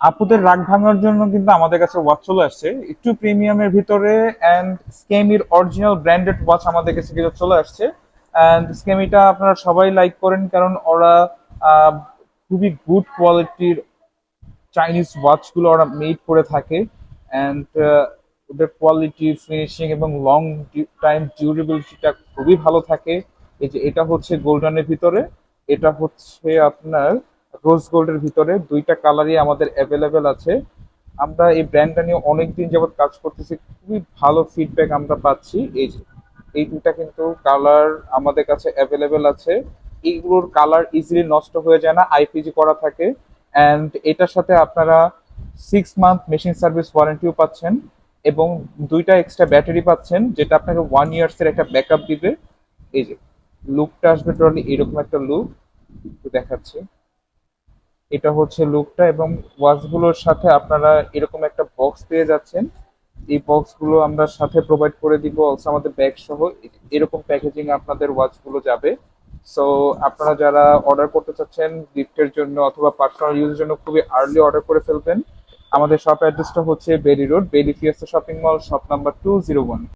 আপুদের রাগ ভাঙার জন্য কিন্তু আমাদের কাছে ওয়াচ চলে আসছে একটু প্রিমিয়ামের ভিতরে। অ্যান্ড স্কেমির অরিজিনাল ব্র্যান্ডেড ওয়াচ আমাদের কাছে কিন্তু চলে আসছে। অ্যান্ড স্কেমিটা আপনারা সবাই লাইক করেন, কারণ ওরা আহ, খুবই গুড কোয়ালিটির চাইনিজ ওয়াচগুলো ওরা মেড করে থাকে। অ্যান্ড ওদের কোয়ালিটি, ফিনিশিং এবং লং টাইম ডিউরেবিলিটিটা খুবই ভালো থাকে। এই যে এটা হচ্ছে গোল্ডেনের ভিতরে, এটা হচ্ছে আপনার রোজ গোল্ডের ভিতরে, দুইটা কালারই আমাদের অ্যাভেলেবেল আছে। আমরা এই ব্র্যান্ডটা নিয়ে অনেকদিন যাবত কাজ করতেছি, খুবই ভালো ফিডব্যাক আমরা পাচ্ছি। এই যে এই দুইটা কিন্তু কালার আমাদের কাছে অ্যাভেলেবেল আছে। এইগুলোর কালার ইজিলি নষ্ট হয়ে যায় না, আইপিজি করা থাকে। অ্যান্ড এটার সাথে আপনারা 6 মান্থ মেশিন সার্ভিস ওয়ারেন্টিও পাচ্ছেন, এবং দুইটা এক্সট্রা ব্যাটারি পাচ্ছেন, যেটা আপনাকে 1 ইয়ার্স এর একটা ব্যাকআপ দিবে। এই যে লুকটা আসবে টোটালি এরকম একটা লুক, একটু দেখাচ্ছি। এটা হচ্ছে লুকটা, এবং ওয়াচগুলোর সাথে আপনারা এরকম একটা বক্স পেয়ে যাচ্ছেন। এই বক্সগুলো আমরা সাথে প্রোভাইড করে দিব অলসো, আমাদের ব্যাগ সহ এরকম প্যাকেজিং আপনাদের ওয়াচগুলো যাবে। সো আপনারা যারা অর্ডার করতে চাচ্ছেন গিফটের জন্য অথবা পার্সোনাল ইউজের জন্য, খুবই আর্লি অর্ডার করে ফেলবেন। আমাদের শপ অ্যাড্রেসটা হচ্ছে বেরি রোড, বেরি ফিয়াস্তা শপিং মল, শপ নাম্বার 201।